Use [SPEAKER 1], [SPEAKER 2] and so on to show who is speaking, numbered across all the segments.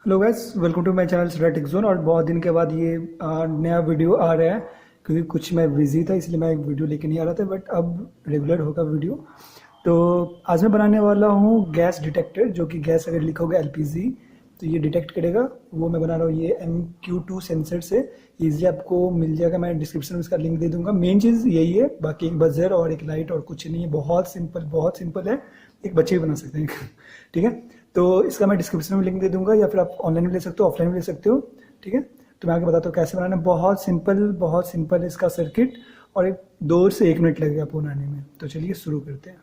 [SPEAKER 1] Hello guys, welcome to my channel सिरा tech zone. और बहुत दिन के बाद ये नया वीडियो आ रहा है क्योंकि कुछ मैं बिजी था, इसलिए मैं एक वीडियो लेके नहीं आ रहा था, बट अब रेगुलर होगा वीडियो। तो आज मैं बनाने वाला हूँ गैस डिटेक्टर, जो कि गैस अगर लिखा होगा एलपीजी तो ये डिटेक्ट करेगा। वो मैं बना रहा हूँ ये MQ2 सेंसर से। ईजिली आपको मिल जाएगा, मैं डिस्क्रिप्शन में इसका लिंक दे दूंगा। मेन चीज़ यही है, बाकी एक बजर और एक लाइट और कुछ नहीं है। बहुत सिंपल है, एक बच्चे भी बना सकते हैं ठीक है। तो इसका मैं डिस्क्रिप्शन में लिंक दे दूंगा, या फिर आप ऑनलाइन भी ले सकते हो, ऑफलाइन भी ले सकते हो। ठीक है, तो मैं आगे बताता हूँ कैसे बनाना है। बहुत सिंपल है इसका सर्किट, और एक 2 से 1 मिनट लगेगा आपको बनाने में। तो चलिए शुरू करते हैं।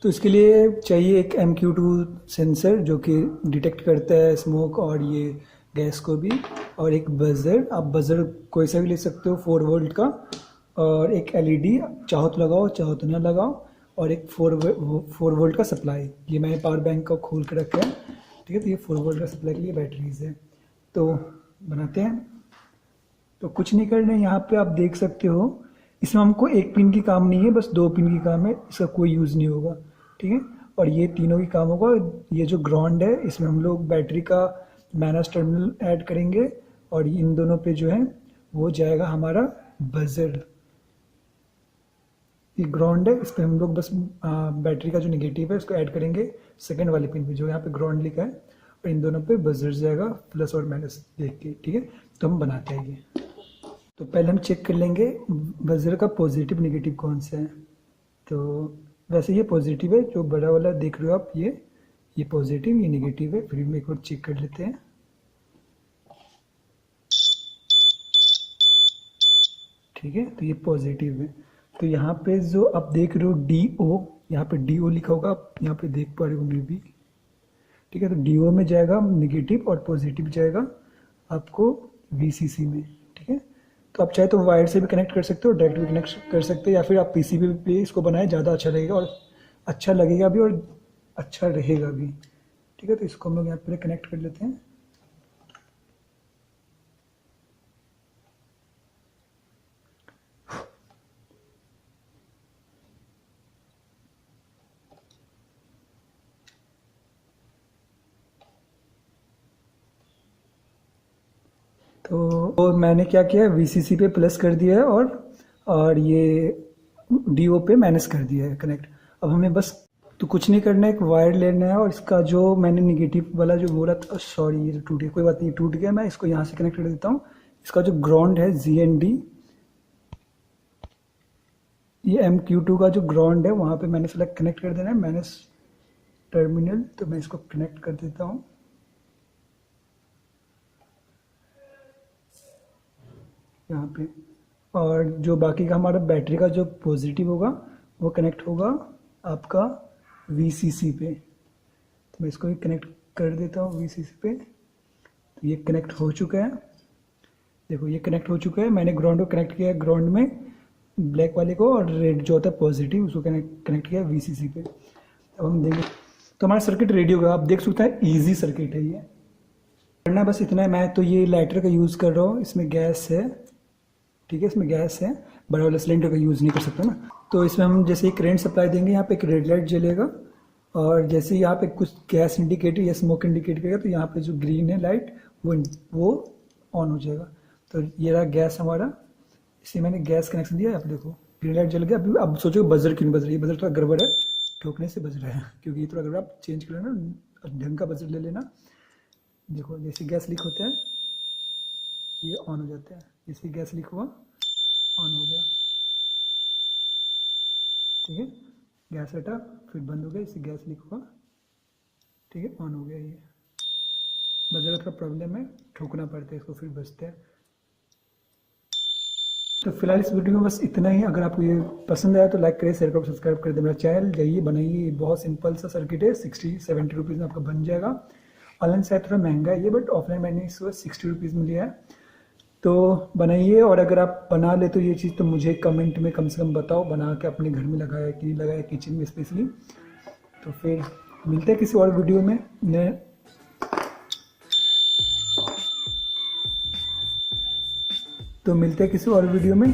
[SPEAKER 1] तो इसके लिए चाहिए एक MQ2 सेंसर, जो कि डिटेक्ट करता है स्मोक और ये गैस को भी, और एक बजर। आप बजर कोई सा भी ले सकते हो 4 वोल्ट का, और एक LED, चाहो तो लगाओ चाहो तो ना लगाओ, और एक 4 वोल्ट का सप्लाई। ये मैंने पावर बैंक का खोल के रखा है। ठीक है, तो ये 4 वोल्ट का सप्लाई के लिए बैटरीज है। तो बनाते हैं। तो कुछ नहीं करना है, यहाँ पे आप देख सकते हो इसमें हमको 1 पिन की काम नहीं है, बस 2 पिन की काम है। इसका कोई यूज़ नहीं होगा। ठीक है, और ये तीनों की काम होगा। ये जो ग्राउंड है, इसमें हम लोग बैटरी का माइनस टर्मिनल ऐड करेंगे, और इन दोनों पे जो है वो जाएगा हमारा बजर। ये ग्राउंड है, इस पर हम लोग बस बैटरी का जो नेगेटिव है उसको ऐड करेंगे सेकंड वाले पिन पे, जो यहाँ पे ग्राउंड लिखा है, और इन दोनों पे बजर जाएगा प्लस और माइनस देख के। ठीक है, तो हम बनाते हैं ये। तो पहले हम चेक कर लेंगे बजर का पॉजिटिव नेगेटिव कौन सा है। तो वैसे ये पॉजिटिव है, जो बड़ा वाला देख रहे हो आप, ये पॉजिटिव, ये नेगेटिव है। फिर भी एक बार चेक कर लेते हैं। ठीक है, तो ये पॉजिटिव है। तो यहाँ पे जो आप देख रहे हो DO, यहाँ पे DO लिखा होगा, आप यहाँ पे देख पा रहे होंगे भी। ठीक है, तो DO में जाएगा नेगेटिव, और पॉजिटिव जाएगा आपको VCC में। ठीक है, तो आप चाहे तो वायर से भी कनेक्ट कर सकते हो, डायरेक्ट भी कनेक्ट कर सकते हो, या फिर आप PCB पे इसको बनाए, ज़्यादा अच्छा लगेगा, और अच्छा लगेगा भी और अच्छा रहेगा भी। ठीक है, तो इसको हम लोग यहाँ पे कनेक्ट कर लेते हैं। तो मैंने क्या किया है, VCC पे प्लस कर दिया है, और ये DO पे माइनस कर दिया है कनेक्ट। अब हमें बस तो कुछ नहीं करना है, एक वायर लेना है, और इसका जो मैंने निगेटिव वाला जो बोला था, सॉरी ये टूट गया, कोई बात नहीं, टूट गया। मैं इसको यहाँ से कनेक्ट कर देता हूँ। इसका जो ग्राउंड है GND, ये MQ2 का जो ग्राउंड है, वहाँ पे मैंने सेलेक्ट कनेक्ट कर देना है माइनस टर्मिनल। तो मैं इसको कनेक्ट कर देता हूँ यहाँ पे। और जो बाकी का हमारा बैटरी का जो पॉजिटिव होगा, वो कनेक्ट होगा आपका VCC पे। तो मैं इसको भी कनेक्ट कर देता हूँ VCC पे। तो ये कनेक्ट हो चुका है, देखो ये कनेक्ट हो चुका है। मैंने ग्राउंड को कनेक्ट किया है ग्राउंड में, ब्लैक वाले को, और रेड जो होता है पॉजिटिव, उसको कनेक्ट किया है VCC पे। अब हम देंगे तो हमारा सर्किट रेडी होगा। आप देख सकते हैं ईजी सर्किट है ये। करना बस इतना है। मैं तो ये लाइटर का यूज़ कर रहा हूँ, इसमें गैस है। ठीक है, इसमें गैस है, बड़ा वाला सिलेंडर का यूज़ नहीं कर सकता ना। तो इसमें हम जैसे ही करंट सप्लाई देंगे, यहाँ पे एक रेड लाइट जलेगा, और जैसे ही यहाँ पे कुछ गैस इंडिकेटर या स्मोक इंडिकेट करेगा, तो यहाँ पे जो ग्रीन है लाइट, वो ऑन हो जाएगा। तो ये रहा गैस हमारा। इसे मैंने गैस कनेक्शन दिया, यहाँ पे देखो ग्रीन लाइट जल गया। अब सोचो बजर क्यों बज रही है, बजर थोड़ा गड़बड़ है, ठोकने से बज रहा है, क्योंकि ये थोड़ा गड़बड़। आप चेंज कर लेना, ढंग का बजर ले लेना। देखो जैसे गैस लीक होता है, ये ऑन हो जाता है। जैसे गैस लीक हुआ, ऑन हो गया। ठीक है, गैस हटा, फिर बंद हो गया, इससे गैस लीक हुआ। ठीक है, ऑन हो गया। ये बजर का प्रॉब्लम है, ठोकना पड़ता है इसको, फिर बजता है। तो फिलहाल इस वीडियो में बस इतना ही। अगर आपको ये पसंद आया तो लाइक करें, शेयर करें, सब्सक्राइब कर दें मेरा चैनल। जाइए बनाइए, बहुत सिंपल सा सर्किट है। 60-70 रुपीज़ में आपका बन जाएगा। ऑनलाइन शायद थोड़ा महंगा है ये, बट ऑफलाइन मैंने इसको 60 रुपीज़ में लिया है। तो बनाइए, और अगर आप बना ले तो ये चीज़ तो मुझे कमेंट में कम से कम बताओ, बना के अपने घर में लगाया कि नहीं लगाया, किचन में स्पेशली। तो फिर मिलते हैं किसी और वीडियो में। मिलते हैं किसी और वीडियो में।